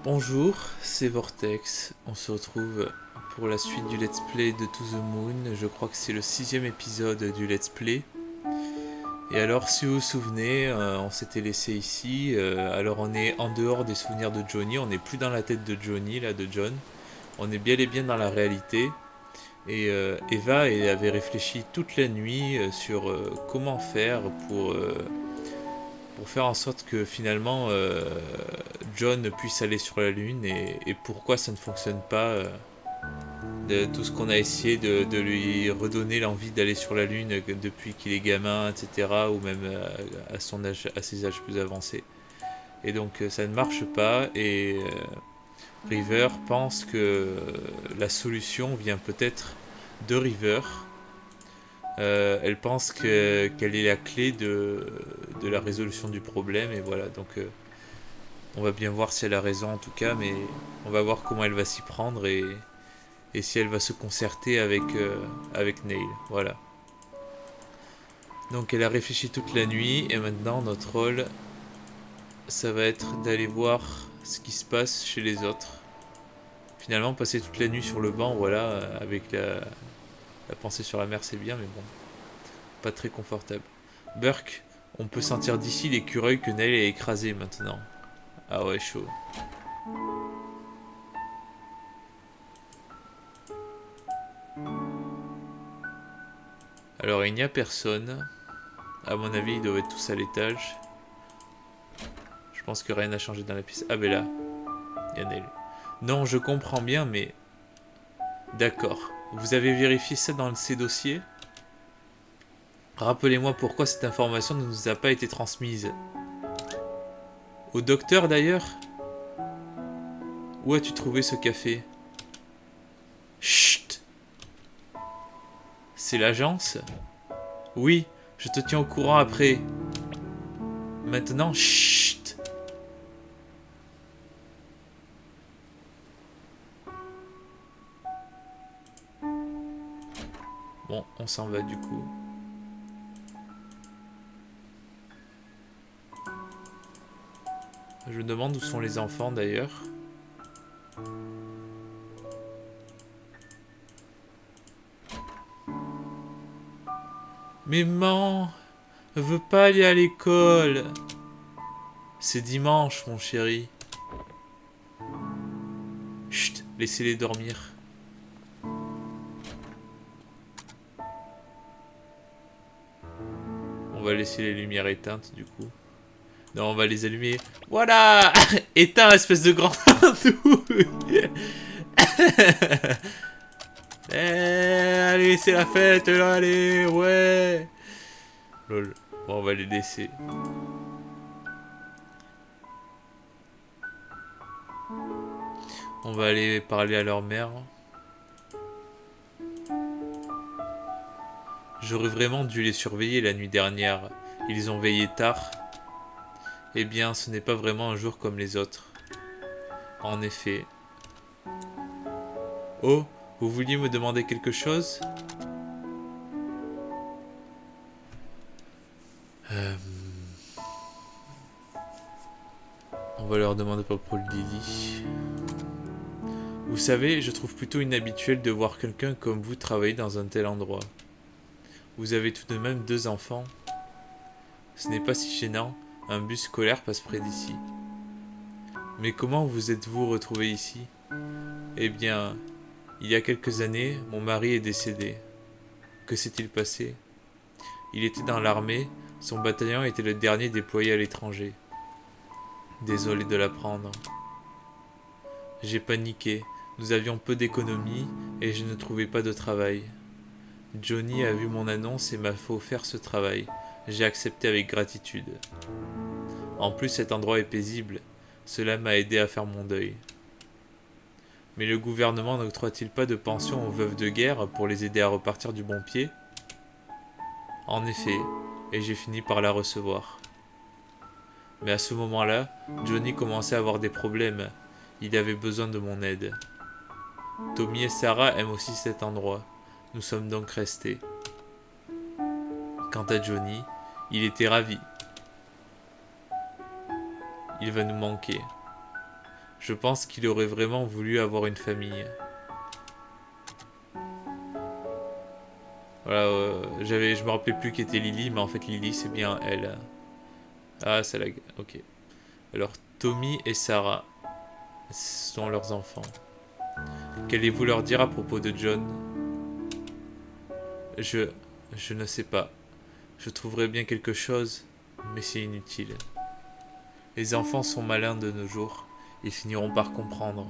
Bonjour, c'est Vortex. On se retrouve pour la suite du let's play de To The Moon. Je crois que c'est le 6e épisode du let's play. Et alors, si vous vous souvenez, on s'était laissé ici. Alors, on est en dehors des souvenirs de Johnny. On n'est plus dans la tête de Johnny, là, de John. On est bien et bien dans la réalité. Et Eva elle avait réfléchi toute la nuit sur comment faire pour faire en sorte que finalement John puisse aller sur la Lune et pourquoi ça ne fonctionne pas. De tout ce qu'on a essayé de lui redonner l'envie d'aller sur la Lune depuis qu'il est gamin, etc. Ou même à son âge, à ses âges plus avancés. Et donc ça ne marche pas et River pense que la solution vient peut-être de River. Elle pense qu'elle est la clé de la résolution du problème et voilà donc on va bien voir si elle a raison en tout cas, mais on va voir comment elle va s'y prendre et si elle va se concerter avec Neil. Voilà. Donc elle a réfléchi toute la nuit et maintenant notre rôle, ça va être d'aller voir ce qui se passe chez les autres. Finalement, passer toute la nuit sur le banc, voilà, avec la pensée sur la mer, c'est bien, mais bon, pas très confortable. Burke, on peut sentir d'ici l'écureuil que Neil a écrasé maintenant. Ah ouais, chaud. Alors il n'y a personne. À mon avis, ils doivent être tous à l'étage. Je pense que rien n'a changé dans la pièce. Ah ben là, il y en a. Non, je comprends bien, mais... D'accord. Vous avez vérifié ça dans ces dossiers? Rappelez-moi pourquoi cette information ne nous a pas été transmise. Au docteur d'ailleurs? Où as-tu trouvé ce café? Chut! C'est l'agence? Oui, je te tiens au courant après. Maintenant, chut! Bon, on s'en va du coup. Je me demande où sont les enfants d'ailleurs. Mais maman veut pas aller à l'école. C'est dimanche, mon chéri. Chut, laissez-les dormir. On va laisser les lumières éteintes du coup. Non, on va les allumer. Voilà. Éteins, espèce de grand andouille. Allez, c'est la fête là, allez, ouais. Lol. Bon, on va les laisser. On va aller parler à leur mère. J'aurais vraiment dû les surveiller la nuit dernière. Ils ont veillé tard. Eh bien, ce n'est pas vraiment un jour comme les autres. En effet. Oh, vous vouliez me demander quelque chose? euh, On va leur demander à propos de Lily. Vous savez, je trouve plutôt inhabituel de voir quelqu'un comme vous travailler dans un tel endroit. Vous avez tout de même 2 enfants. Ce n'est pas si gênant, un bus scolaire passe près d'ici. Mais comment vous êtes-vous retrouvé ici? Eh bien, il y a quelques années, mon mari est décédé. Que s'est-il passé? Il était dans l'armée, son bataillon était le dernier déployé à l'étranger. Désolé de l'apprendre. J'ai paniqué, nous avions peu d'économies et je ne trouvais pas de travail. Johnny a vu mon annonce et m'a fait offert ce travail. J'ai accepté avec gratitude. En plus, cet endroit est paisible. Cela m'a aidé à faire mon deuil. Mais le gouvernement n'octroie-t-il pas de pension aux veuves de guerre pour les aider à repartir du bon pied? En effet, et j'ai fini par la recevoir. Mais à ce moment-là, Johnny commençait à avoir des problèmes. Il avait besoin de mon aide. Tommy et Sarah aiment aussi cet endroit. Nous sommes donc restés. Quant à Johnny, il était ravi. Il va nous manquer. Je pense qu'il aurait vraiment voulu avoir une famille. Voilà, je me rappelais plus qui était Lily, mais en fait Lily c'est bien elle. Ah, c'est la... Ok. Alors, Tommy et Sarah sont leurs enfants. Qu'allez-vous leur dire à propos de John? Je... Je ne sais pas. Je trouverai bien quelque chose, mais c'est inutile. Les enfants sont malins de nos jours. Ils finiront par comprendre.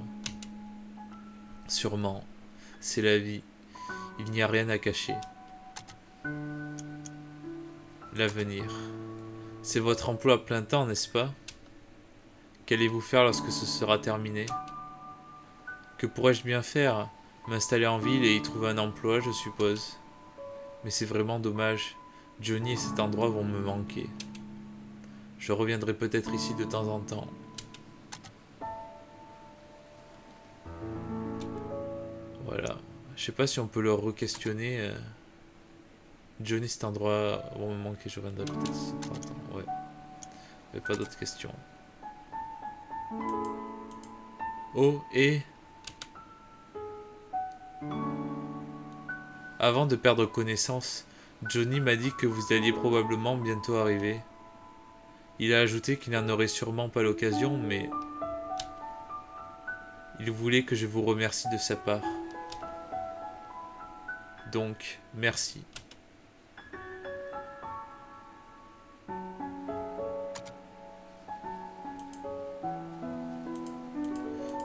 Sûrement. C'est la vie. Il n'y a rien à cacher. L'avenir. C'est votre emploi à plein temps, n'est-ce pas? Qu'allez-vous faire lorsque ce sera terminé? Que pourrais-je bien faire? M'installer en ville et y trouver un emploi, je suppose. Mais c'est vraiment dommage. Johnny et cet endroit vont me manquer. Je reviendrai peut-être ici de temps en temps. Voilà. Je sais pas si on peut le re-questionner. Johnny, cet endroit va me manquer. Je reviendrai peut-être ici de temps en temps. Ouais. Il n'y a pas d'autres questions. Oh, et... Avant de perdre connaissance, Johnny m'a dit que vous alliez probablement bientôt arriver. Il a ajouté qu'il n'en aurait sûrement pas l'occasion, mais... Il voulait que je vous remercie de sa part. Donc, merci.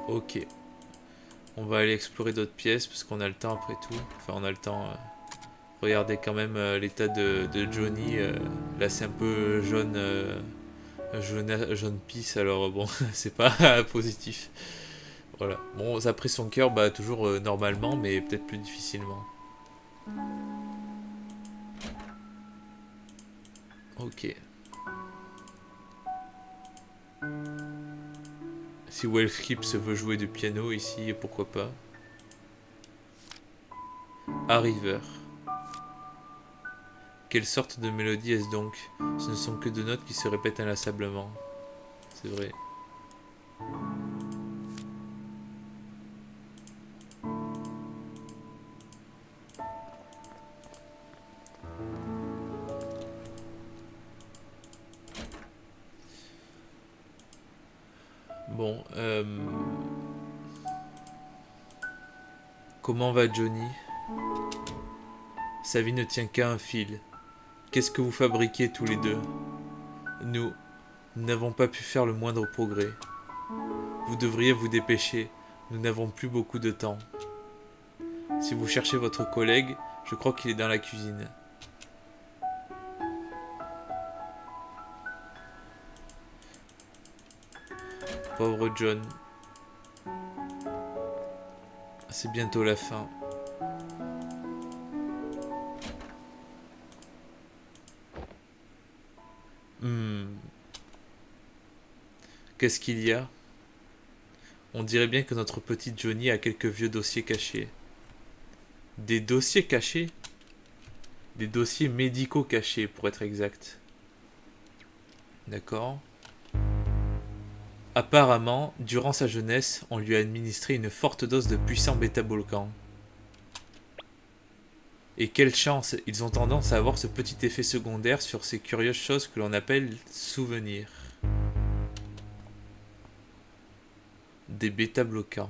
Ok. On va aller explorer d'autres pièces, parce qu'on a le temps après tout. Enfin, on a le temps... Regardez quand même l'état de Johnny. Là, c'est un peu jaune... jaune pisse, alors bon, c'est pas positif. Voilà. Bon, ça a pris son cœur, bah toujours normalement, mais peut-être plus difficilement. Ok. Si Wellskips veut jouer du piano ici, pourquoi pas. A River. Quelle sorte de mélodie est-ce donc? Ce ne sont que deux notes qui se répètent inlassablement. C'est vrai. Bon, comment va Johnny? Sa vie ne tient qu'à un fil. Qu'est-ce que vous fabriquez tous les deux? Nous n'avons pas pu faire le moindre progrès. Vous devriez vous dépêcher. Nous n'avons plus beaucoup de temps. Si vous cherchez votre collègue, je crois qu'il est dans la cuisine. Pauvre John. C'est bientôt la fin. Qu'est-ce qu'il y a? On dirait bien que notre petit Johnny a quelques vieux dossiers cachés. Des dossiers cachés? Des dossiers médicaux cachés, pour être exact. D'accord. Apparemment, durant sa jeunesse, on lui a administré une forte dose de puissant bêta-bloquant. Et quelle chance, ils ont tendance à avoir ce petit effet secondaire sur ces curieuses choses que l'on appelle souvenirs. Des bêta-bloquants.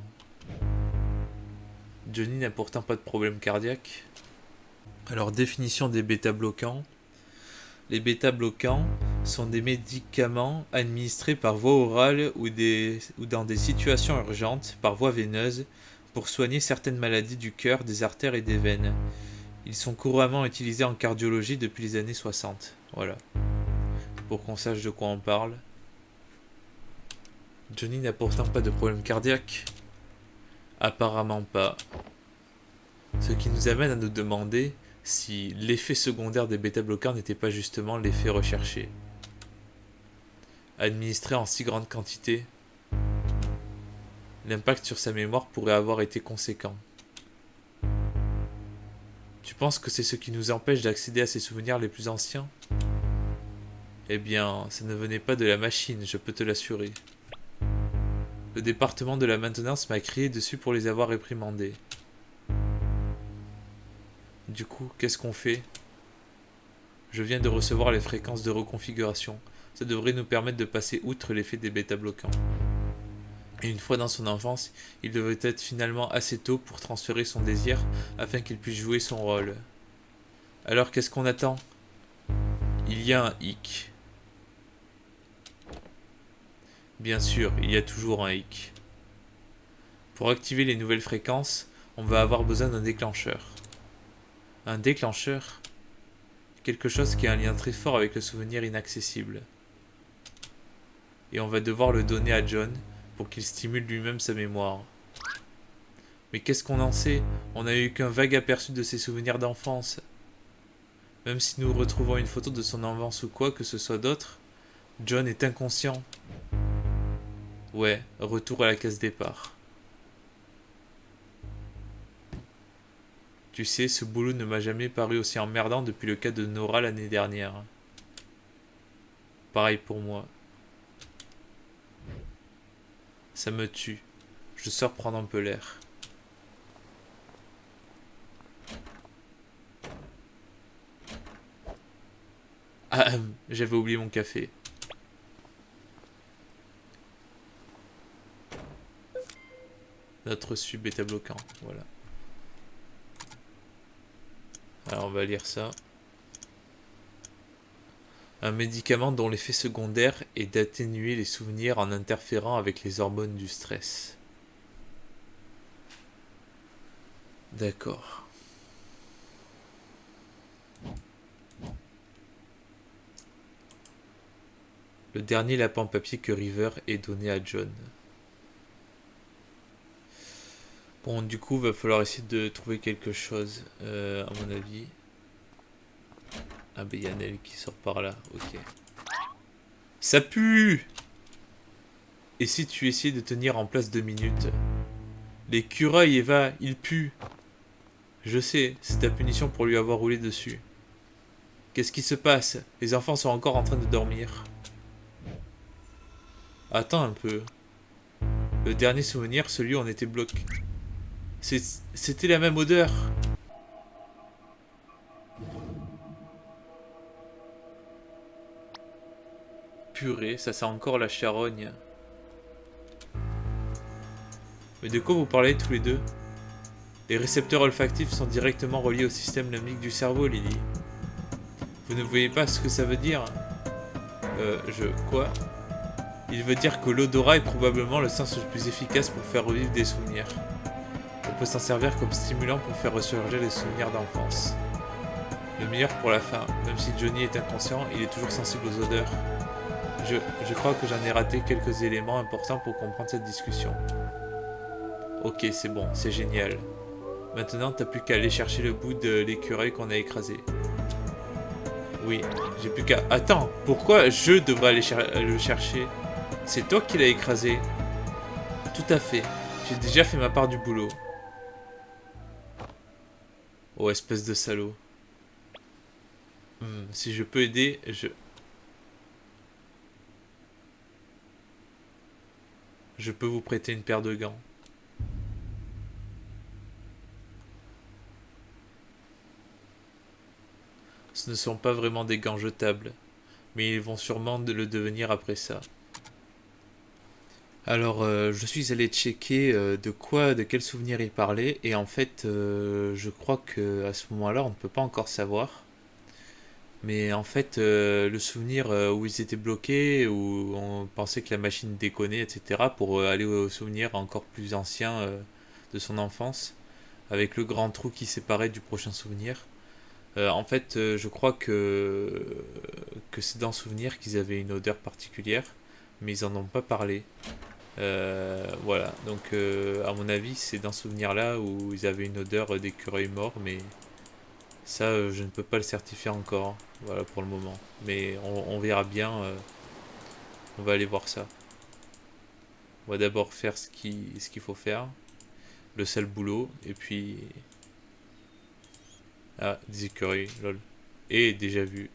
Johnny n'a pourtant pas de problème cardiaque. Alors, définition des bêta-bloquants. Les bêta-bloquants sont des médicaments administrés par voie orale ou dans des situations urgentes par voie veineuse pour soigner certaines maladies du cœur, des artères et des veines. Ils sont couramment utilisés en cardiologie depuis les années 60. Voilà. Pour qu'on sache de quoi on parle. Johnny n'a pourtant pas de problème cardiaque. Apparemment pas. Ce qui nous amène à nous demander si l'effet secondaire des bêta-bloquants n'était pas justement l'effet recherché. Administré en si grande quantité, l'impact sur sa mémoire pourrait avoir été conséquent. Tu penses que c'est ce qui nous empêche d'accéder à ses souvenirs les plus anciens? Eh bien, ça ne venait pas de la machine, je peux te l'assurer. Le département de la maintenance m'a crié dessus pour les avoir réprimandés. Du coup, qu'est-ce qu'on fait? Je viens de recevoir les fréquences de reconfiguration. Ça devrait nous permettre de passer outre l'effet des bêta-bloquants. Et une fois dans son enfance, il devrait être finalement assez tôt pour transférer son désir afin qu'il puisse jouer son rôle. Alors qu'est-ce qu'on attend? Il y a un hic. Bien sûr, il y a toujours un hic. Pour activer les nouvelles fréquences, on va avoir besoin d'un déclencheur. Un déclencheur? Quelque chose qui a un lien très fort avec le souvenir inaccessible. Et on va devoir le donner à John pour qu'il stimule lui-même sa mémoire. Mais qu'est-ce qu'on en sait? On n'a eu qu'un vague aperçu de ses souvenirs d'enfance. Même si nous retrouvons une photo de son enfance ou quoi que ce soit d'autre, John est inconscient. Ouais, retour à la case départ. Tu sais, ce boulot ne m'a jamais paru aussi emmerdant depuis le cas de Nora l'année dernière. Pareil pour moi. Ça me tue. Je sors prendre un peu l'air. Ah, j'avais oublié mon café. Notre sub bêta bloquant, voilà. Alors on va lire ça. Un médicament dont l'effet secondaire est d'atténuer les souvenirs en interférant avec les hormones du stress. D'accord. Le dernier lapin papier que River ait donné à John. Bon, du coup, va falloir essayer de trouver quelque chose, à mon avis. Ah, ben, il y a Nell qui sort par là, ok. Ça pue! Et si tu essayais de tenir en place 2 minutes? L'écureuil, Eva, il pue! Je sais, c'est ta punition pour lui avoir roulé dessus. Qu'est-ce qui se passe? Les enfants sont encore en train de dormir. Attends un peu. Le dernier souvenir, celui où on était bloqué. C'était la même odeur. Purée, ça sent encore la charogne. Mais de quoi vous parlez tous les deux? Les récepteurs olfactifs sont directement reliés au système limbique du cerveau, Lily. Vous ne voyez pas ce que ça veut dire? Quoi? Il veut dire que l'odorat est probablement le sens le plus efficace pour faire revivre des souvenirs. On peut s'en servir comme stimulant pour faire ressurgir les souvenirs d'enfance. Le meilleur pour la fin, même si Johnny est inconscient, il est toujours sensible aux odeurs. Je crois que j'en ai raté quelques éléments importants pour comprendre cette discussion. Ok, c'est bon, c'est génial. Maintenant, t'as plus qu'à aller chercher le bout de l'écureuil qu'on a écrasé. Oui, j'ai plus qu'à... Attends, pourquoi je devrais aller le chercher? C'est toi qui l'as écrasé. Tout à fait. J'ai déjà fait ma part du boulot. Oh, espèce de salaud. Si je peux aider, je peux vous prêter une paire de gants. Ce ne sont pas vraiment des gants jetables, mais ils vont sûrement le devenir après ça. Alors, je suis allé checker de quel souvenir il parlait, et en fait, je crois que à ce moment-là, on ne peut pas encore savoir. Mais en fait, le souvenir où ils étaient bloqués, où on pensait que la machine déconnait, etc., pour aller au souvenir encore plus ancien de son enfance, avec le grand trou qui séparait du prochain souvenir. En fait, je crois que c'est dans le souvenir qu'ils avaient une odeur particulière, mais ils en ont pas parlé. Voilà, donc à mon avis, c'est dans ce souvenir-là où ils avaient une odeur d'écureuil mort, mais ça, je ne peux pas le certifier encore, voilà pour le moment. Mais on verra bien, on va aller voir ça. On va d'abord faire ce qu'il faut faire, le sale boulot, et puis... Ah, des écureuils, lol. Et déjà vu.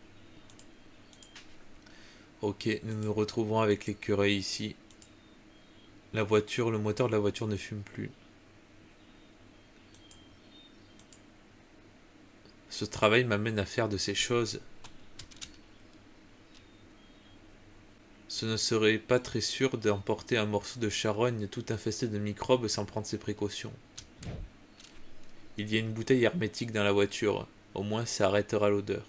Ok, nous nous retrouvons avec l'écureuil ici. La voiture, le moteur de la voiture ne fume plus. Ce travail m'amène à faire de ces choses. Ce ne serait pas très sûr d'emporter un morceau de charogne tout infesté de microbes sans prendre ses précautions. Il y a une bouteille hermétique dans la voiture. Au moins ça arrêtera l'odeur.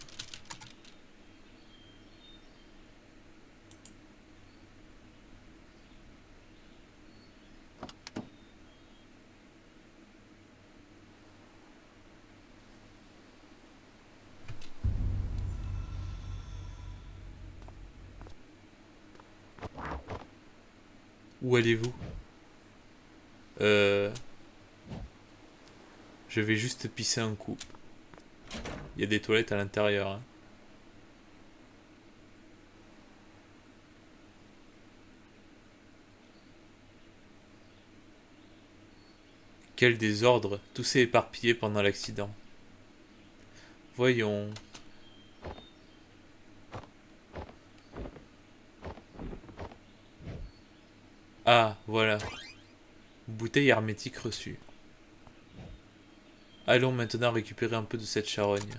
Où allez-vous? Je vais juste pisser un coup. Il y a des toilettes à l'intérieur, hein. Quel désordre! Tout s'est éparpillé pendant l'accident. Voyons. Ah, voilà. Bouteille hermétique reçue. Allons maintenant récupérer un peu de cette charogne.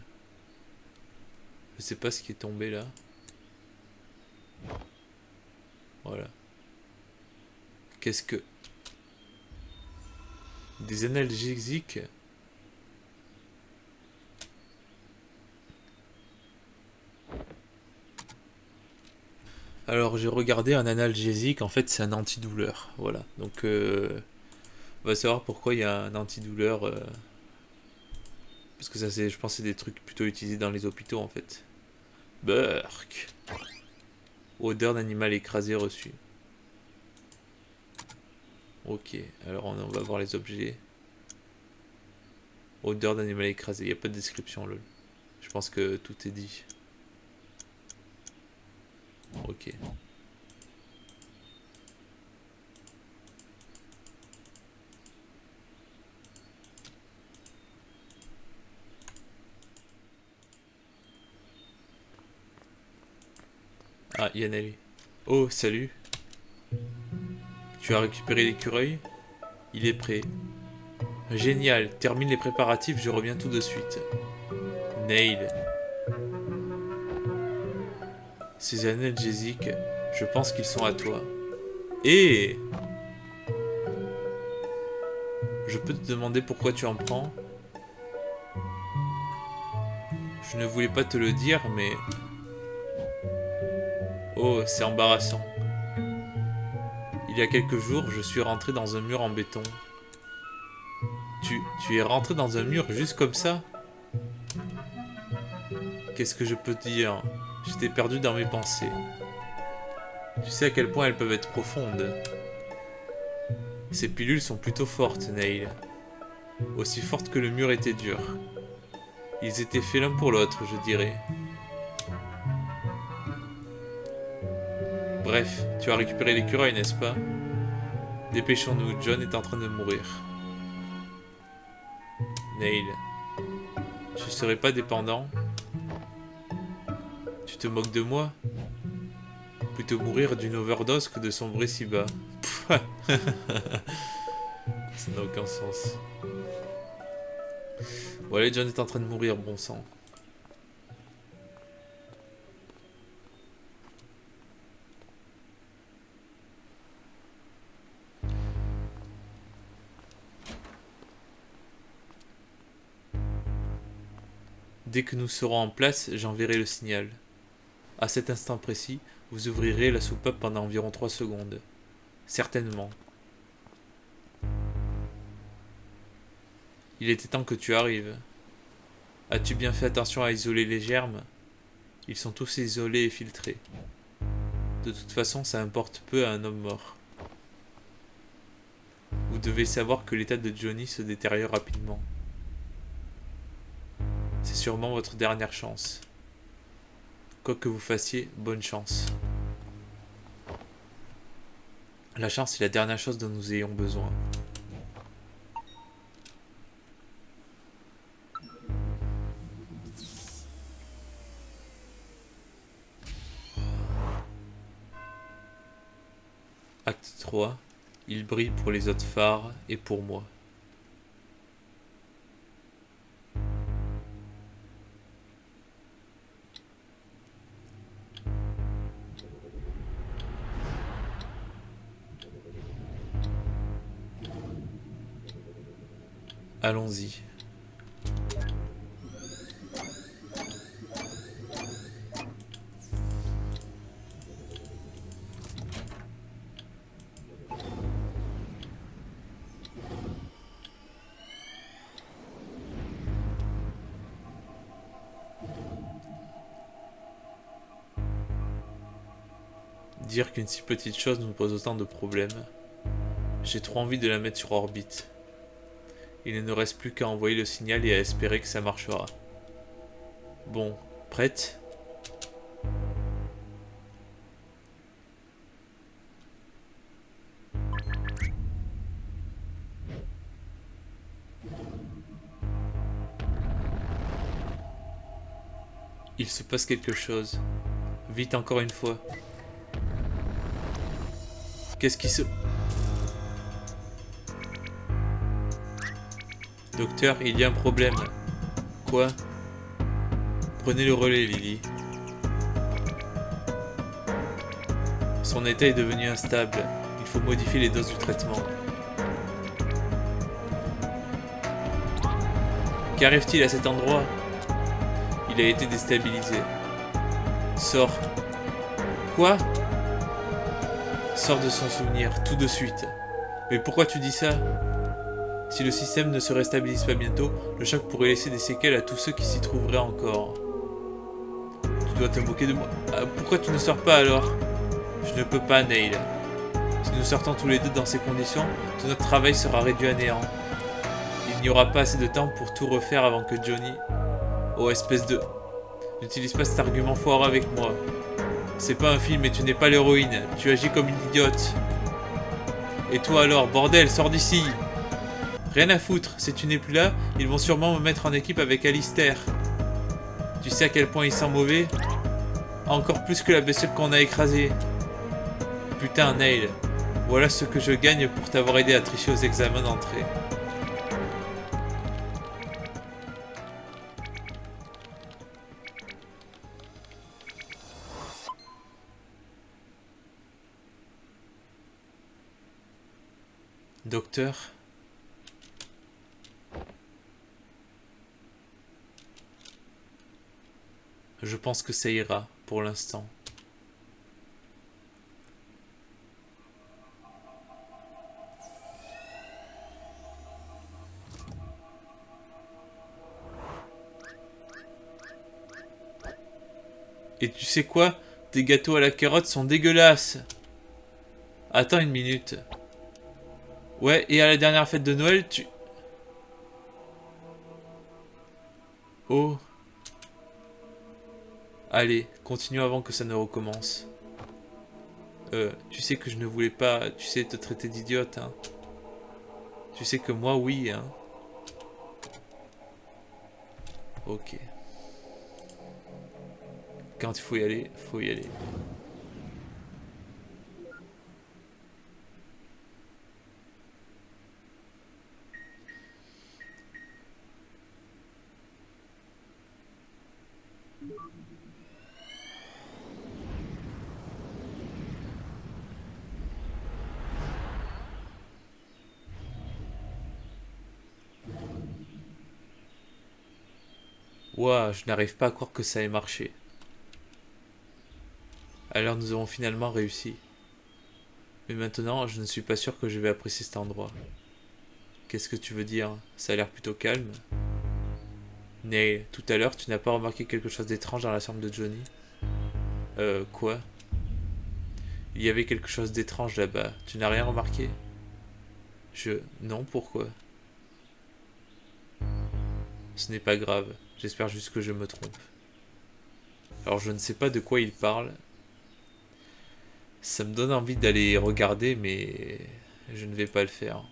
Je sais pas ce qui est tombé là. Voilà. Qu'est-ce que... Des analgésiques? Alors j'ai regardé un analgésique, en fait c'est un antidouleur. Voilà. Donc on va savoir pourquoi il y a un antidouleur. Parce que ça c'est, je pense que c'est des trucs plutôt utilisés dans les hôpitaux en fait. Burk. Odeur d'animal écrasé reçue. Ok, alors on va voir les objets. Odeur d'animal écrasé, il n'y a pas de description lol. Je pense que tout est dit. Ok. Ah, Yaneli. Oh, salut. Tu as récupéré l'écureuil? Il est prêt. Génial, termine les préparatifs, je reviens tout de suite. Nail. Ces analgésiques, je pense qu'ils sont à toi. Et je peux te demander pourquoi tu en prends? Je ne voulais pas te le dire, mais... Oh, c'est embarrassant. Il y a quelques jours, je suis rentré dans un mur en béton. Tu es rentré dans un mur juste comme ça? Qu'est-ce que je peux te dire? J'étais perdu dans mes pensées. Tu sais à quel point elles peuvent être profondes. Ces pilules sont plutôt fortes, Neil. Aussi fortes que le mur était dur. Ils étaient faits l'un pour l'autre, je dirais. Bref, tu as récupéré l'écureuil, n'est-ce pas? Dépêchons-nous, John est en train de mourir. Neil, tu serais pas dépendant? Tu te moques de moi? Plutôt mourir d'une overdose que de sombrer si bas. Ça n'a aucun sens. Bon allez, John est en train de mourir, bon sang. Dès que nous serons en place, j'enverrai le signal. À cet instant précis, vous ouvrirez la soupape pendant environ 3 secondes. Certainement. Il était temps que tu arrives. As-tu bien fait attention à isoler les germes? Ils sont tous isolés et filtrés. De toute façon, ça importe peu à un homme mort. Vous devez savoir que l'état de Johnny se détériore rapidement. C'est sûrement votre dernière chance. Quoi que vous fassiez, bonne chance. La chance est la dernière chose dont nous ayons besoin. Acte 3. Il brille pour les autres phares et pour moi. Allons-y. Dire qu'une si petite chose nous pose autant de problèmes. J'ai trop envie de la mettre sur orbite. Il ne nous reste plus qu'à envoyer le signal et à espérer que ça marchera. Bon, prête ? Il se passe quelque chose. Vite encore une fois. Qu'est-ce qui se... Docteur, il y a un problème. Quoi? Prenez le relais, Lily. Son état est devenu instable. Il faut modifier les doses du traitement. Qu'arrive-t-il à cet endroit? Il a été déstabilisé. Sors. Quoi? Sors de son souvenir, tout de suite. Mais pourquoi tu dis ça? Si le système ne se réstabilise pas bientôt, le choc pourrait laisser des séquelles à tous ceux qui s'y trouveraient encore. Tu dois te moquer de moi. Pourquoi tu ne sors pas alors? Je ne peux pas, Neil. Si nous sortons tous les deux dans ces conditions, tout notre travail sera réduit à néant. Il n'y aura pas assez de temps pour tout refaire avant que Johnny... Oh, espèce de... N'utilise pas cet argument foireux avec moi. C'est pas un film et tu n'es pas l'héroïne. Tu agis comme une idiote. Et toi alors, bordel, sors d'ici! Rien à foutre, si tu n'es plus là, ils vont sûrement me mettre en équipe avec Alistair. Tu sais à quel point il sent mauvais? Encore plus que la bestiole qu'on a écrasée. Putain, Neil. Voilà ce que je gagne pour t'avoir aidé à tricher aux examens d'entrée. Docteur? Je pense que ça ira, pour l'instant. Et tu sais quoi? Tes gâteaux à la carotte sont dégueulasses. Attends une minute. Ouais, et à la dernière fête de Noël, tu... Oh. Allez, continue avant que ça ne recommence. Tu sais que je ne voulais pas, tu sais, te traiter d'idiote, hein. Tu sais que moi, oui, hein. Ok. Quand il faut y aller, faut y aller. Ouah, je n'arrive pas à croire que ça ait marché. Alors nous avons finalement réussi. Mais maintenant, je ne suis pas sûr que je vais apprécier cet endroit. Qu'est-ce que tu veux dire? Ça a l'air plutôt calme. Neil, tout à l'heure, tu n'as pas remarqué quelque chose d'étrange dans la chambre de Johnny? Quoi? Il y avait quelque chose d'étrange là-bas. Tu n'as rien remarqué? Non, pourquoi? Ce n'est pas grave. J'espère juste que je me trompe. Alors je ne sais pas de quoi il parle. Ça me donne envie d'aller regarder, mais je ne vais pas le faire.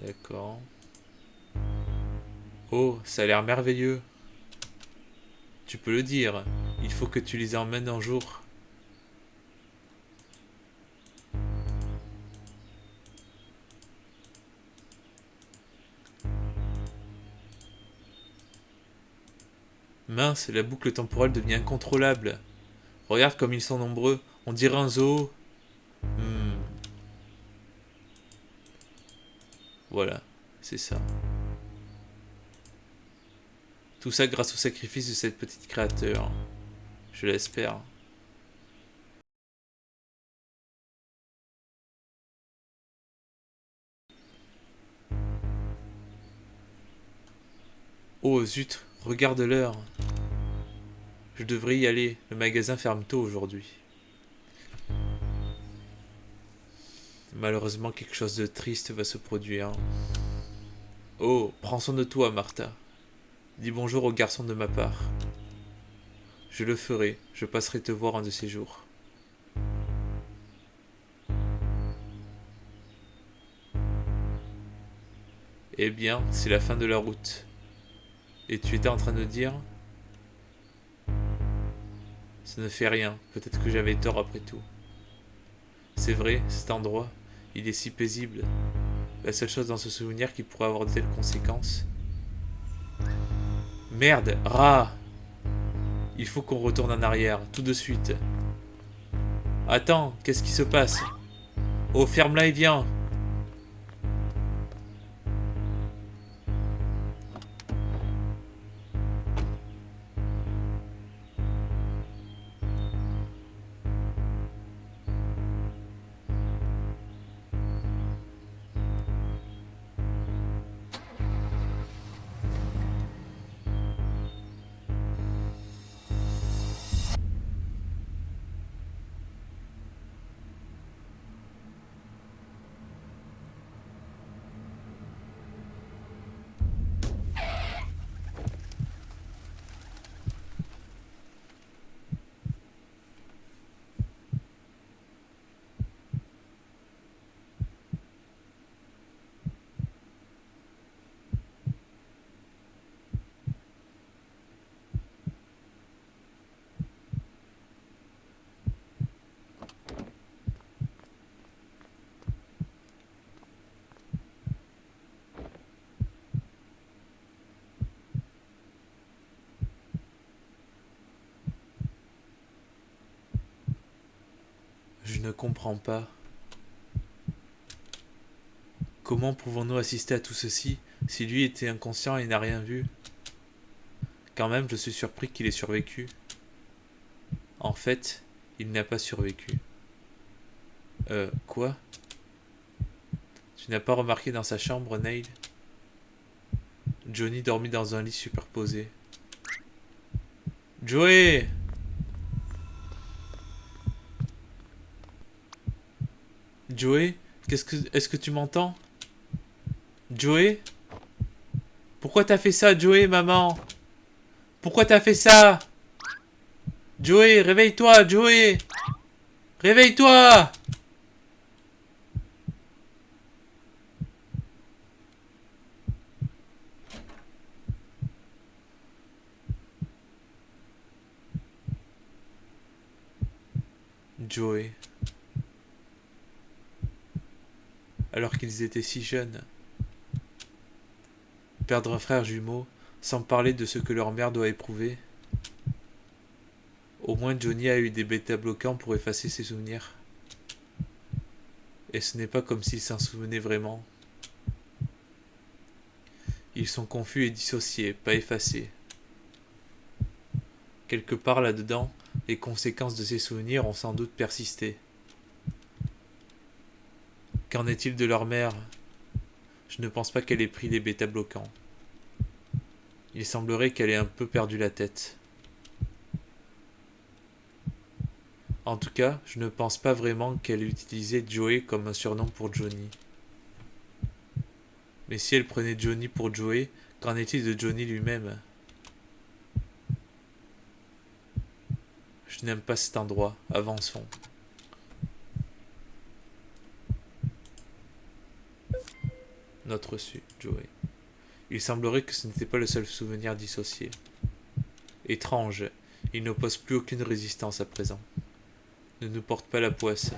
D'accord. Oh, ça a l'air merveilleux. Tu peux le dire. Il faut que tu les emmènes un jour. Mince, la boucle temporelle devient incontrôlable. Regarde comme ils sont nombreux. On dirait un zoo. Hmm, voilà, c'est ça. Tout ça grâce au sacrifice de cette petite créature. Je l'espère. Oh zut, regarde l'heure. Je devrais y aller. Le magasin ferme tôt aujourd'hui. Malheureusement, quelque chose de triste va se produire. Oh, prends soin de toi, Martha. Dis bonjour au garçon de ma part. Je le ferai. Je passerai te voir un de ces jours. Eh bien, c'est la fin de la route. Et tu étais en train de dire? Ça ne fait rien. Peut-être que j'avais tort après tout. C'est vrai, cet endroit, il est si paisible. La seule chose dans ce souvenir qui pourrait avoir de telles conséquences. Merde, rat! Il faut qu'on retourne en arrière, tout de suite. Attends, qu'est-ce qui se passe? Oh, ferme-la et viens! Je ne comprends pas. Comment pouvons-nous assister à tout ceci si lui était inconscient et n'a rien vu? Quand même, je suis surpris qu'il ait survécu. En fait, il n'a pas survécu. Quoi? Tu n'as pas remarqué dans sa chambre, Neil? Johnny dormit dans un lit superposé. Joey! Joey? Est-ce que tu m'entends? Joey? Pourquoi t'as fait ça, Joey, maman? Pourquoi t'as fait ça? Joey, réveille-toi, Joey! Réveille-toi! Joey. Alors qu'ils étaient si jeunes. Perdre un frère jumeau, sans parler de ce que leur mère doit éprouver. Au moins Johnny a eu des bêta-bloquants pour effacer ses souvenirs. Et ce n'est pas comme s'il s'en souvenait vraiment. Ils sont confus et dissociés, pas effacés. Quelque part là-dedans, les conséquences de ces souvenirs ont sans doute persisté. Qu'en est-il de leur mère? Je ne pense pas qu'elle ait pris les bêta-bloquants. Il semblerait qu'elle ait un peu perdu la tête. En tout cas, je ne pense pas vraiment qu'elle utilisait Joey comme un surnom pour Johnny. Mais si elle prenait Johnny pour Joey, qu'en est-il de Johnny lui-même? Je n'aime pas cet endroit. Avançons. Note reçue, Joey. Il semblerait que ce n'était pas le seul souvenir dissocié. Étrange, il n'oppose plus aucune résistance à présent. Ne nous porte pas la poisse.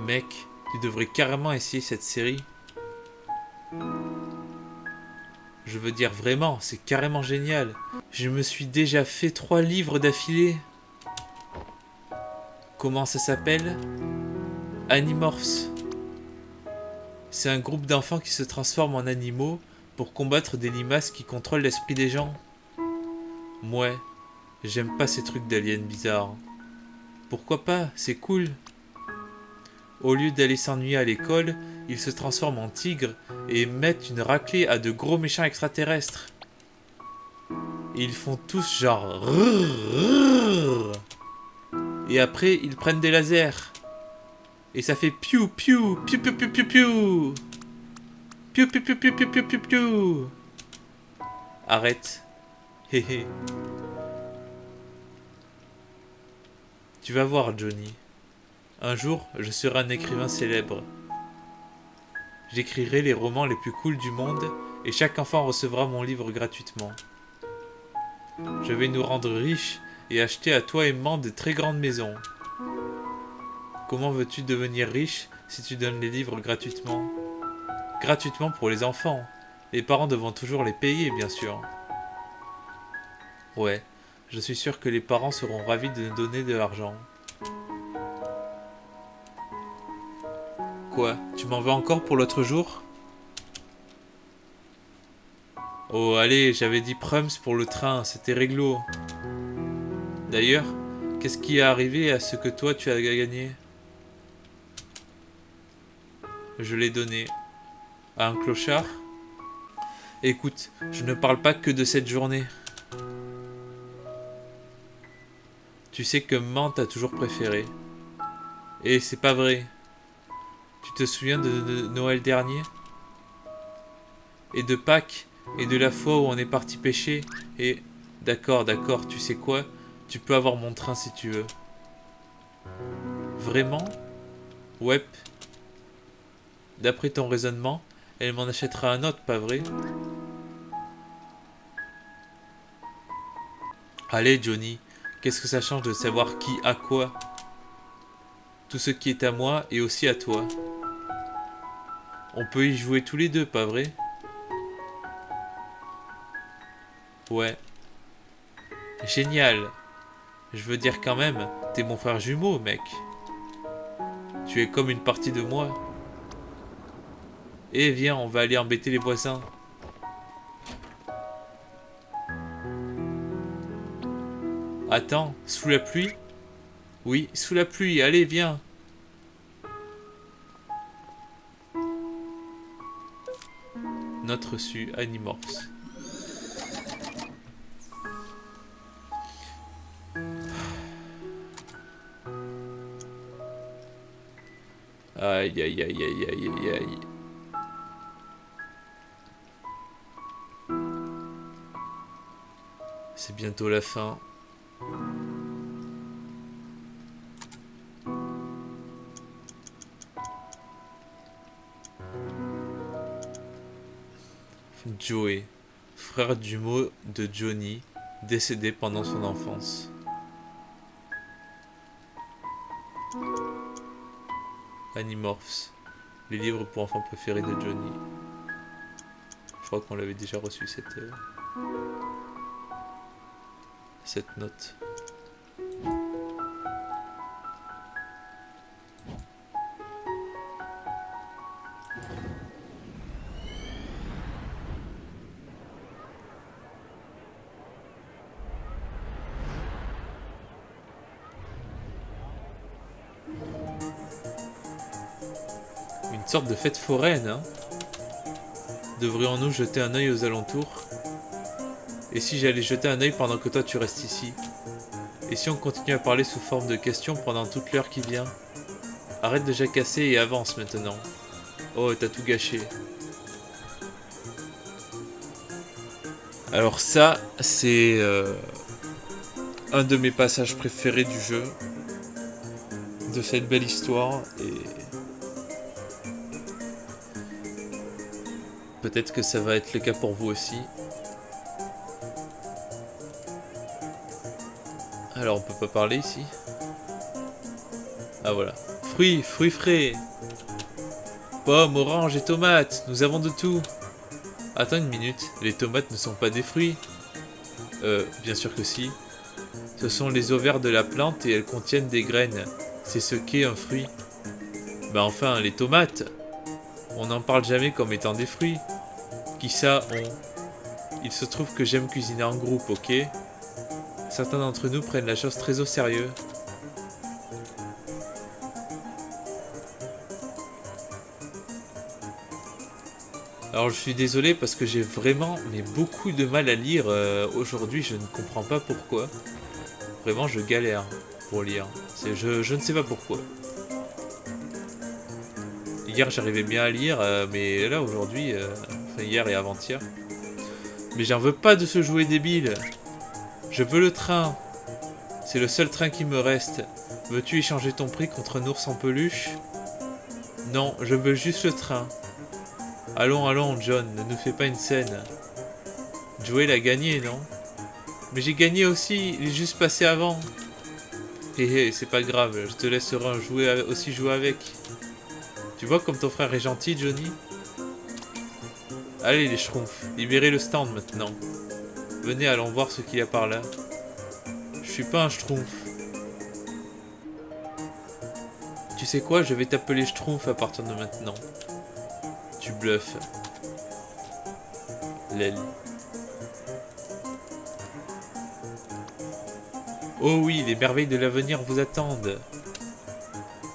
Mec, tu devrais carrément essayer cette série. Je veux dire vraiment, c'est carrément génial. Je me suis déjà fait 3 livres d'affilée. Comment ça s'appelle? Animorphs. C'est un groupe d'enfants qui se transforment en animaux pour combattre des limaces qui contrôlent l'esprit des gens. Mouais, j'aime pas ces trucs d'aliens bizarres. Pourquoi pas, c'est cool. Au lieu d'aller s'ennuyer à l'école, ils se transforment en tigres et mettent une raclée à de gros méchants extraterrestres. Et ils font tous genre... Et après, ils prennent des lasers. Et ça fait piou piou piou piou piou piou piou. Piou piou piou piou piou piou piou piou. Arrête. Hé hé. Tu vas voir, Johnny. Un jour, je serai un écrivain célèbre. J'écrirai les romans les plus cools du monde et chaque enfant recevra mon livre gratuitement. Je vais nous rendre riches et acheter à toi et moi de très grandes maisons. Comment veux-tu devenir riche si tu donnes les livres gratuitement? Gratuitement pour les enfants. Les parents devront toujours les payer, bien sûr. Ouais, je suis sûr que les parents seront ravis de nous donner de l'argent. Quoi? Tu m'en veux encore pour l'autre jour? Oh, allez, j'avais dit Prums pour le train, c'était réglo. D'ailleurs, qu'est-ce qui est arrivé à ce que toi tu as gagné? Je l'ai donné. À un clochard? Écoute, je ne parle pas que de cette journée. Tu sais que maman t'a toujours préféré. Et c'est pas vrai. Tu te souviens de Noël dernier? Et de Pâques? Et de la fois où on est parti pêcher? Et... D'accord, tu sais quoi? Tu peux avoir mon train si tu veux. Vraiment? Ouais. D'après ton raisonnement, elle m'en achètera un autre, pas vrai? Allez, Johnny, qu'est-ce que ça change de savoir qui a quoi? Tout ce qui est à moi est aussi à toi. On peut y jouer tous les deux, pas vrai? Ouais. Génial. Je veux dire quand même, t'es mon frère jumeau, mec. Tu es comme une partie de moi. Eh, viens, on va aller embêter les voisins. Attends, sous la pluie? Oui, sous la pluie, allez, viens. Note reçue, Animorphs. Aïe, aïe, aïe, aïe, aïe, aïe, aïe. C'est bientôt la fin. Joey, frère jumeau de Johnny, décédé pendant son enfance. Animorphs, les livres pour enfants préférés de Johnny. Je crois qu'on l'avait déjà reçu cette note. Une sorte de fête foraine, hein? Devrions-nous jeter un œil aux alentours? Et si j'allais jeter un œil pendant que toi tu restes ici? Et si on continue à parler sous forme de questions pendant toute l'heure qui vient? Arrête de jacasser et avance maintenant. Oh, t'as tout gâché. Alors ça, c'est un de mes passages préférés du jeu. De cette belle histoire. Et peut-être que ça va être le cas pour vous aussi. Alors on peut pas parler ici. Ah voilà. Fruits frais. Pommes, oranges et tomates. Nous avons de tout. Attends une minute. Les tomates ne sont pas des fruits. Bien sûr que si. Ce sont les ovaires de la plante et elles contiennent des graines. C'est ce qu'est un fruit. Bah enfin, les tomates. On n'en parle jamais comme étant des fruits. Qui ça, on... Il se trouve que j'aime cuisiner en groupe, ok? Certains d'entre nous prennent la chose très au sérieux. Alors je suis désolé parce que j'ai vraiment beaucoup de mal à lire aujourd'hui, je ne comprends pas pourquoi. Vraiment je galère pour lire. Je ne sais pas pourquoi. Hier j'arrivais bien à lire, mais là aujourd'hui, enfin hier et avant-hier. Mais j'en veux pas de ce jouet débile. Je veux le train. C'est le seul train qui me reste. Veux-tu échanger ton prix contre un ours en peluche? Non, je veux juste le train. Allons, allons, John, ne nous fais pas une scène. Joel a gagné, non? Mais j'ai gagné aussi, il est juste passé avant. Hé hé, c'est pas grave, je te laisserai aussi jouer avec. Tu vois comme ton frère est gentil, Johnny? Allez les schtroumpfs, libérez le stand maintenant. Venez, allons voir ce qu'il y a par là. Je suis pas un schtroumpf. Tu sais quoi, je vais t'appeler schtroumpf à partir de maintenant. Tu bluffes. L'aile. Oh oui, les merveilles de l'avenir vous attendent.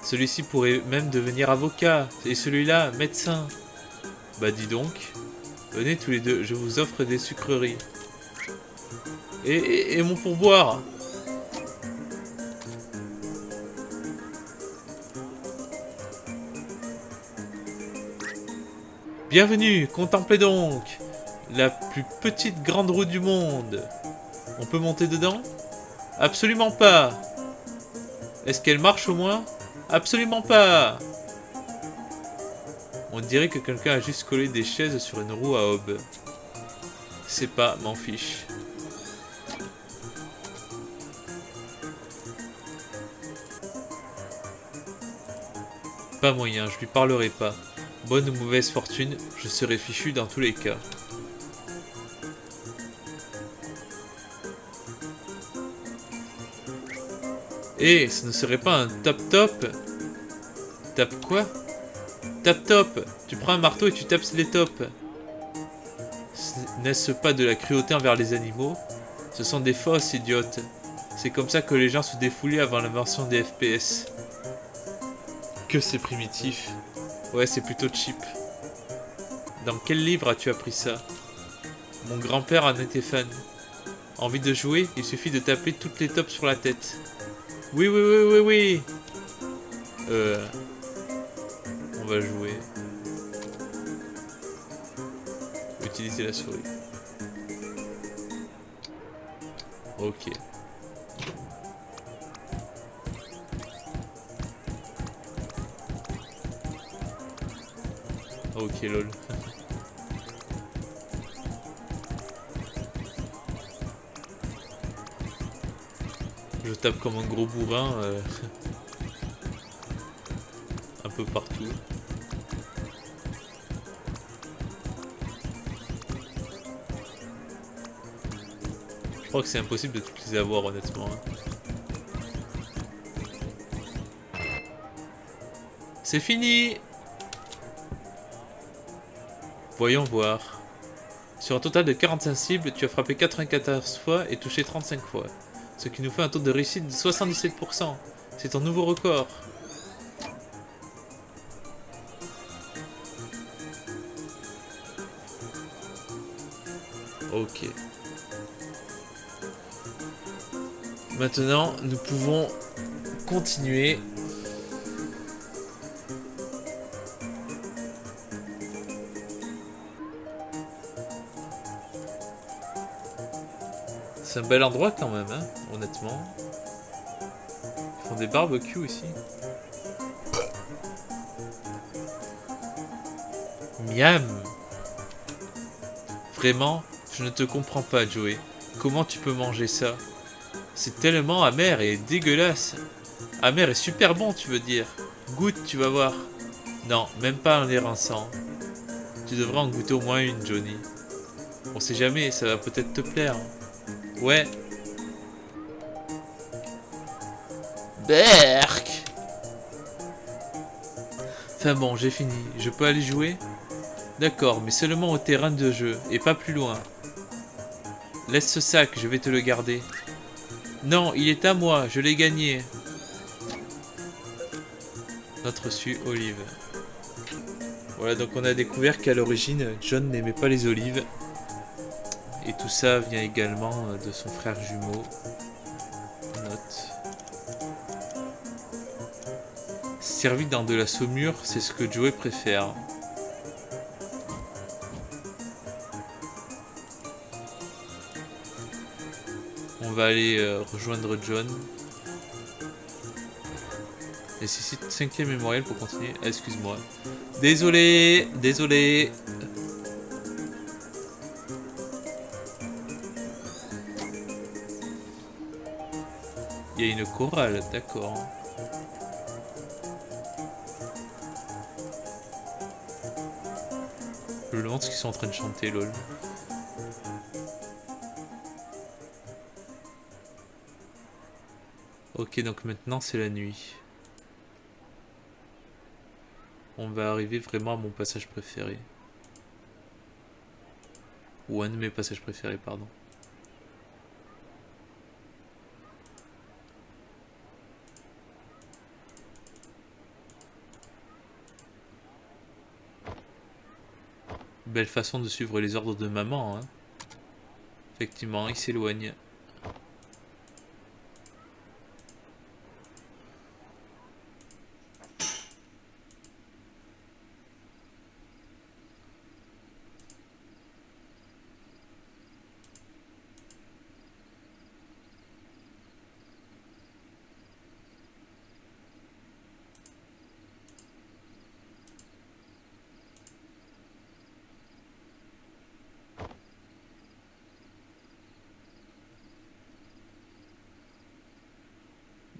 Celui-ci pourrait même devenir avocat, et celui-là, médecin. Bah dis donc. Venez tous les deux, je vous offre des sucreries. Et mon pourboire. Bienvenue, contemplez donc. La plus petite grande roue du monde. On peut monter dedans? Absolument pas. Est-ce qu'elle marche au moins? Absolument pas. On dirait que quelqu'un a juste collé des chaises sur une roue à aube. C'est pas, m'en fiche. Pas moyen, je lui parlerai pas. Bonne ou mauvaise fortune, je serai fichu dans tous les cas. Eh, ce ne serait pas un top-top? Tape quoi? Tap-top! Tu prends un marteau et tu tapes les tops. N'est-ce pas de la cruauté envers les animaux? Ce sont des fosses, idiotes. C'est comme ça que les gens se défoulaient avant l'invention des FPS. Que c'est primitif. Ouais, c'est plutôt cheap. Dans quel livre as-tu appris ça? Mon grand-père en était fan. Envie de jouer? Il suffit de taper toutes les tops sur la tête. Oui, oui, oui, oui, oui. On va jouer. Utiliser la souris. Ok. Ok, lol. Je tape comme un gros bourrin un peu partout. Je crois que c'est impossible de toutes les avoir honnêtement. C'est fini! Voyons voir. Sur un total de 45 cibles, tu as frappé 94 fois et touché 35 fois. Ce qui nous fait un taux de réussite de 77%. C'est ton nouveau record. Ok. Maintenant, nous pouvons continuer. C'est un bel endroit quand même, hein, honnêtement. Ils font des barbecues ici. Miam! Vraiment, je ne te comprends pas, Joey. Comment tu peux manger ça? C'est tellement amer et dégueulasse. Amer et super bon, tu veux dire? Goûte, tu vas voir. Non, même pas en les rinçant. Tu devrais en goûter au moins une, Johnny. On sait jamais, ça va peut-être te plaire. Ouais. Berk. Enfin bon, j'ai fini. Je peux aller jouer? D'accord, mais seulement au terrain de jeu, et pas plus loin. Laisse ce sac, je vais te le garder. Non, il est à moi, je l'ai gagné. Note reçue, olive. Voilà, donc on a découvert qu'à l'origine, John n'aimait pas les olives. Et tout ça vient également de son frère jumeau. Note. Servi dans de la saumure, c'est ce que Joey préfère. On va aller rejoindre John. Nécessite 5e mémorial pour continuer. Ah, excuse-moi. Désolé, désolé. Il y a une chorale, d'accord. Je me demande ce qu'ils sont en train de chanter, lol. Ok, donc maintenant c'est la nuit. On va arriver vraiment à mon passage préféré. Ou un de mes passages préférés, pardon. Belle façon de suivre les ordres de maman, hein. Effectivement, il s'éloigne.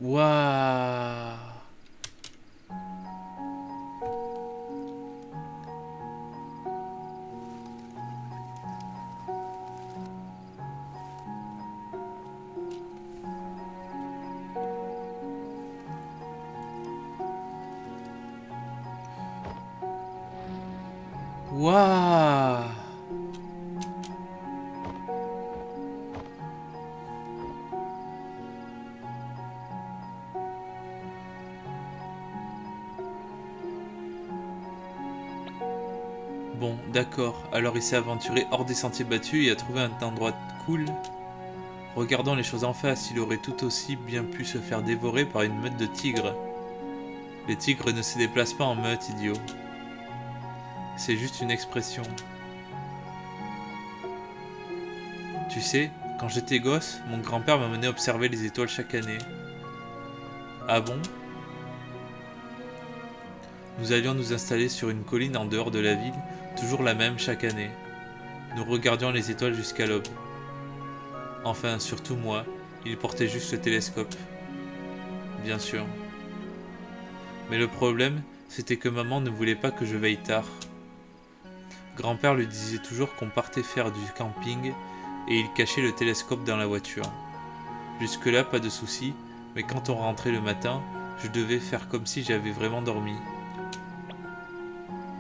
Waouh! Waouh! Bon, d'accord. Alors il s'est aventuré hors des sentiers battus et a trouvé un endroit cool. Regardons les choses en face, il aurait tout aussi bien pu se faire dévorer par une meute de tigres. Les tigres ne se déplacent pas en meute, idiot. C'est juste une expression. Tu sais, quand j'étais gosse, mon grand-père m'a mené observer les étoiles chaque année. Ah bon? Nous allions nous installer sur une colline en dehors de la ville, toujours la même chaque année. Nous regardions les étoiles jusqu'à l'aube. Enfin, surtout moi, il portait juste le télescope. Bien sûr. Mais le problème, c'était que maman ne voulait pas que je veille tard. Grand-père lui disait toujours qu'on partait faire du camping et il cachait le télescope dans la voiture. Jusque-là, pas de souci, mais quand on rentrait le matin, je devais faire comme si j'avais vraiment dormi.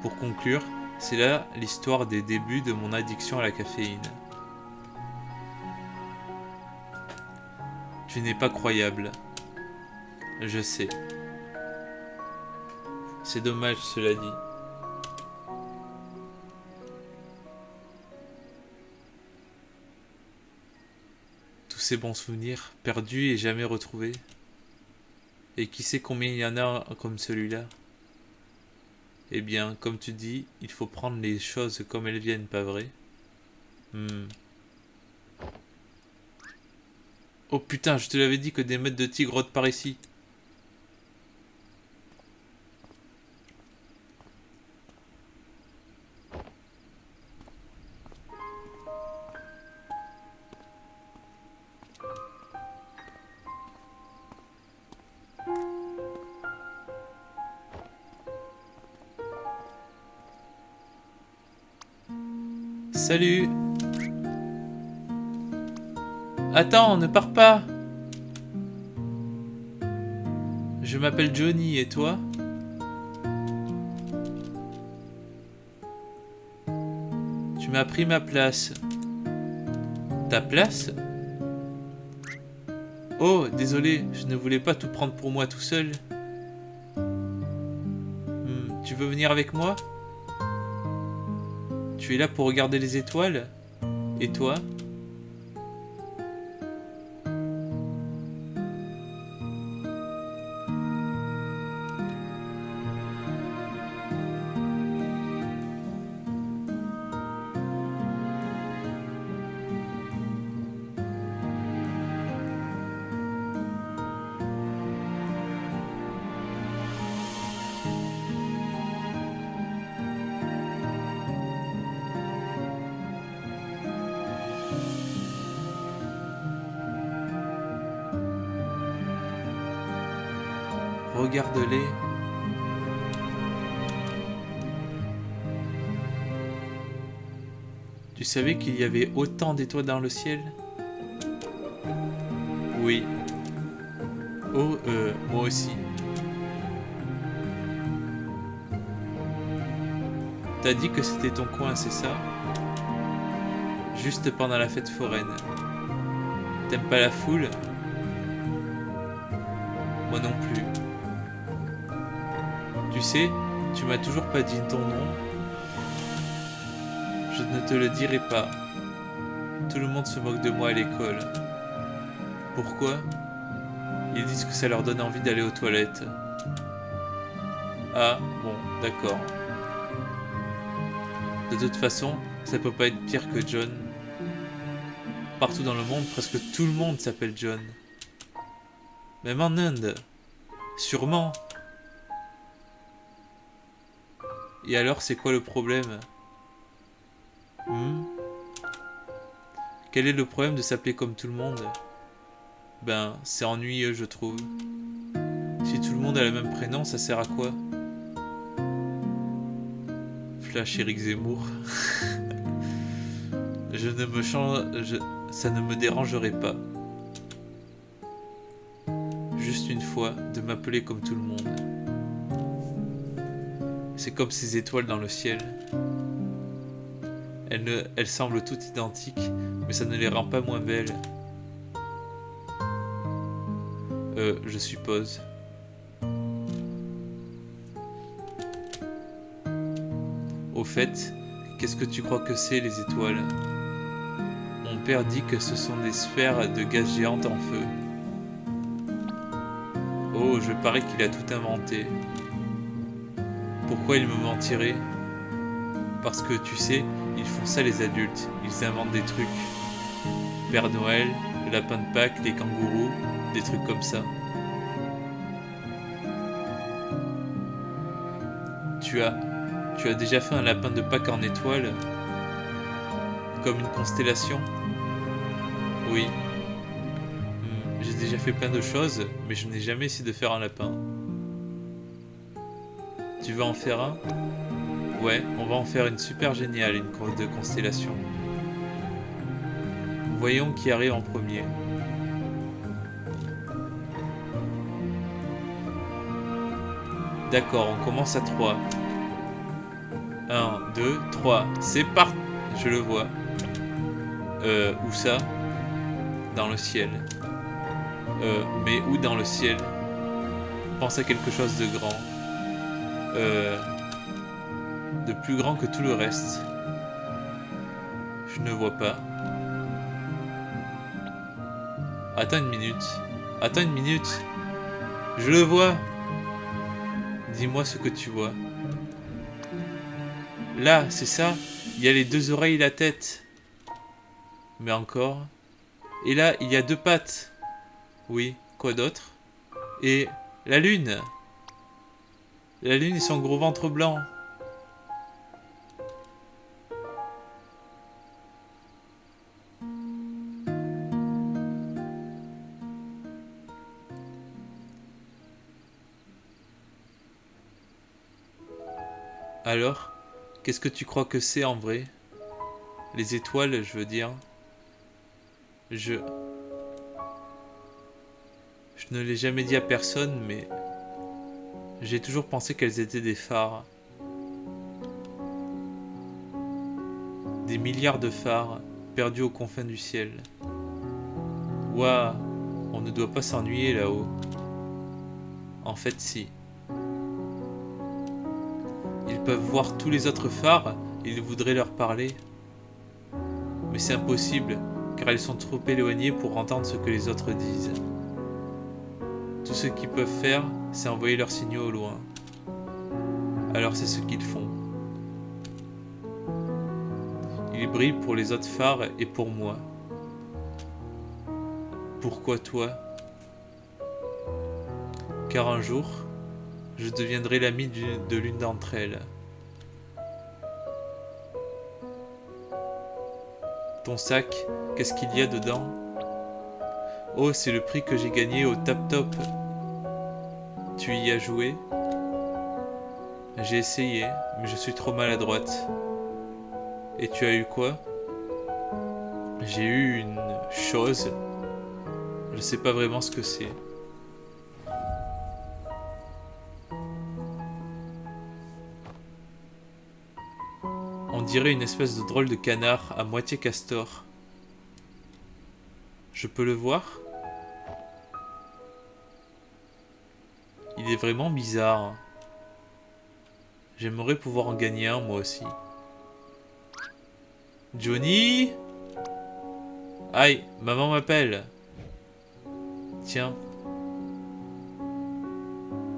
Pour conclure, c'est là l'histoire des débuts de mon addiction à la caféine. Tu n'es pas croyable. Je sais. C'est dommage, cela dit. Tous ces bons souvenirs, perdus et jamais retrouvés. Et qui sait combien il y en a comme celui-là? Eh bien, comme tu dis, il faut prendre les choses comme elles viennent, pas vrai? Oh putain, je te l'avais dit que des meutes de tigres rôdent par ici. Salut. Attends, ne pars pas. Je m'appelle Johnny, et toi? Tu m'as pris ma place. Ta place? Oh, désolé, je ne voulais pas tout prendre pour moi tout seul. Tu veux venir avec moi? Tu es là pour regarder les étoiles? Et toi? Regarde-les. Tu savais qu'il y avait autant d'étoiles dans le ciel? Oui. Oh, moi aussi. T'as dit que c'était ton coin, c'est ça? Juste pendant la fête foraine. T'aimes pas la foule? Moi non plus. Tu sais, tu m'as toujours pas dit ton nom. Je ne te le dirai pas. Tout le monde se moque de moi à l'école. Pourquoi? Ils disent que ça leur donne envie d'aller aux toilettes. Ah, bon, d'accord. De toute façon, ça peut pas être pire que John. Partout dans le monde, presque tout le monde s'appelle John. Même en Inde. Sûrement. Et alors, c'est quoi le problème? Quel est le problème de s'appeler comme tout le monde? Ben, c'est ennuyeux, je trouve. Si tout le monde a le même prénom, ça sert à quoi? Flash Eric Zemmour. Je ne me change... Ça ne me dérangerait pas. Juste une fois, de m'appeler comme tout le monde. C'est comme ces étoiles dans le ciel. Elles semblent toutes identiques, mais ça ne les rend pas moins belles. Je suppose. Au fait, qu'est-ce que tu crois que c'est, les étoiles? Mon père dit que ce sont des sphères de gaz géantes en feu. Oh, je parie qu'il a tout inventé. Pourquoi il me mentirait? Parce que tu sais, ils font ça les adultes, ils inventent des trucs. Père Noël, le lapin de Pâques, les kangourous, des trucs comme ça. Tu as déjà fait un lapin de Pâques en étoile? Comme une constellation? Oui. J'ai déjà fait plein de choses, mais je n'ai jamais essayé de faire un lapin. Tu veux en faire un? Ouais, on va en faire une super géniale, une course de constellation. Voyons qui arrive en premier. D'accord, on commence à 3. 1, 2, 3. C'est parti. Je le vois. Où ça? Dans le ciel. Mais où dans le ciel? Pense à quelque chose de grand. De plus grand que tout le reste. Je ne vois pas. Attends une minute. Attends une minute. Je le vois. Dis-moi ce que tu vois. Là, c'est ça. Il y a les 2 oreilles et la tête. Mais encore. Et là, il y a 2 pattes. Oui, quoi d'autre? Et la lune. La lune et son gros ventre blanc. Alors, qu'est-ce que tu crois que c'est en vrai? Les étoiles, je veux dire. Je ne l'ai jamais dit à personne, mais j'ai toujours pensé qu'elles étaient des phares. Des milliards de phares perdus aux confins du ciel. Ouah, on ne doit pas s'ennuyer là-haut. En fait, si. Ils peuvent voir tous les autres phares et ils voudraient leur parler. Mais c'est impossible, car ils sont trop éloignés pour entendre ce que les autres disent. Tout ce qu'ils peuvent faire, c'est envoyer leurs signaux au loin. Alors c'est ce qu'ils font. Ils brillent pour les autres phares et pour moi. Pourquoi toi? Car un jour, je deviendrai l'ami de l'une d'entre elles. Ton sac, qu'est-ce qu'il y a dedans? Oh, c'est le prix que j'ai gagné au Tap Top. Tu y as joué? J'ai essayé, mais je suis trop maladroite. Et tu as eu quoi? J'ai eu une chose. Je sais pas vraiment ce que c'est. On dirait une espèce de drôle de canard à moitié castor. Je peux le voir? Il est vraiment bizarre. J'aimerais pouvoir en gagner un moi aussi. Johnny? Aïe, maman m'appelle. Tiens.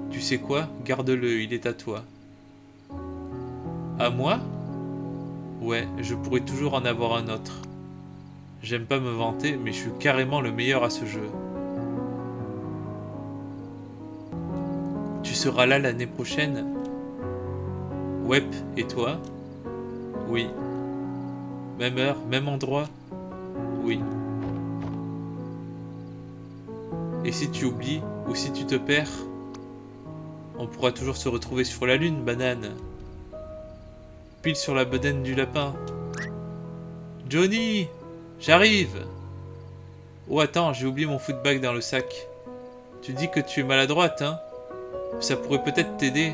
Tu sais quoi? Garde-le, il est à toi. À moi? Ouais, je pourrais toujours en avoir un autre. J'aime pas me vanter, mais je suis carrément le meilleur à ce jeu. Tu seras là l'année prochaine? Ouais, et toi? Oui. Même heure, même endroit? Oui. Et si tu oublies, ou si tu te perds? On pourra toujours se retrouver sur la lune, banane. Pile sur la bedaine du lapin. Johnny! J'arrive! Oh attends, j'ai oublié mon footbag dans le sac. Tu dis que tu es maladroite, hein? Ça pourrait peut-être t'aider.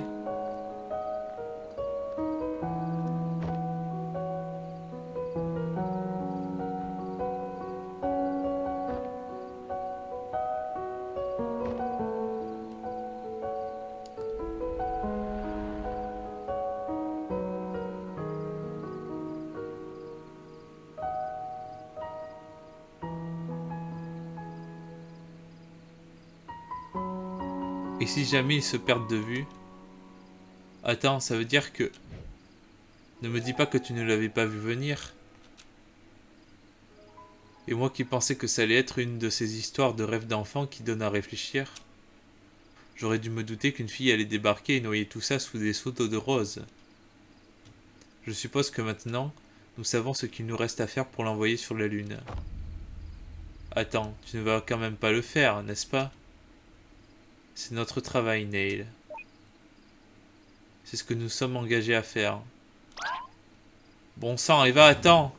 Et si jamais ils se perdent de vue? Attends, ça veut dire que... Ne me dis pas que tu ne l'avais pas vu venir. Et moi qui pensais que ça allait être une de ces histoires de rêves d'enfant qui donnent à réfléchir. J'aurais dû me douter qu'une fille allait débarquer et noyer tout ça sous des seaux d'eau de rose. Je suppose que maintenant, nous savons ce qu'il nous reste à faire pour l'envoyer sur la Lune. Attends, tu ne vas quand même pas le faire, n'est-ce pas? C'est notre travail, Neil. C'est ce que nous sommes engagés à faire. Bon sang, Eva, attends!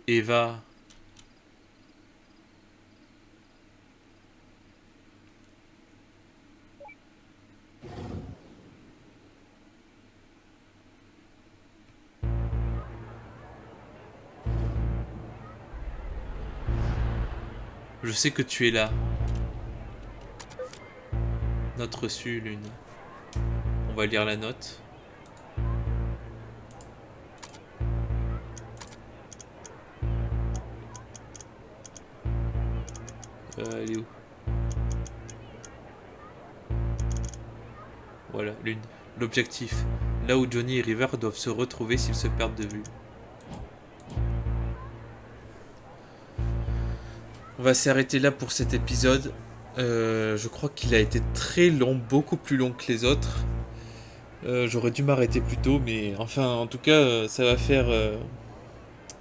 Eva... Je sais que tu es là. Note reçue, Lune. On va lire la note. Elle est où? Voilà, Lune. L'objectif. Là où Johnny et River doivent se retrouver s'ils se perdent de vue. On va s'arrêter là pour cet épisode. Je crois qu'il a été très long, beaucoup plus long que les autres. J'aurais dû m'arrêter plus tôt, mais enfin, en tout cas, ça va faire...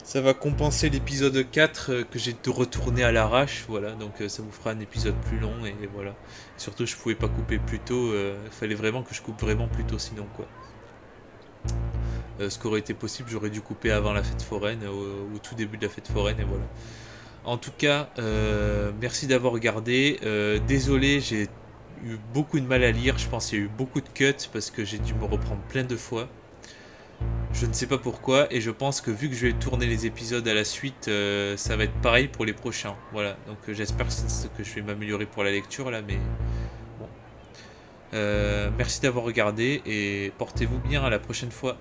ça va compenser l'épisode 4 que j'ai de retourner à l'arrache, voilà, donc ça vous fera un épisode plus long, et voilà. Surtout, je pouvais pas couper plus tôt, il fallait vraiment que je coupe vraiment plus tôt, sinon, quoi. Ce qui aurait été possible, j'aurais dû couper avant la fête foraine, au tout début de la fête foraine, et voilà. En tout cas, merci d'avoir regardé. Désolé, j'ai eu beaucoup de mal à lire. Je pense qu'il y a eu beaucoup de cuts parce que j'ai dû me reprendre plein de fois. Je ne sais pas pourquoi, et je pense que vu que je vais tourner les épisodes à la suite, ça va être pareil pour les prochains. Voilà, donc j'espère que je vais m'améliorer pour la lecture là, mais bon. Merci d'avoir regardé et portez-vous bien à la prochaine fois.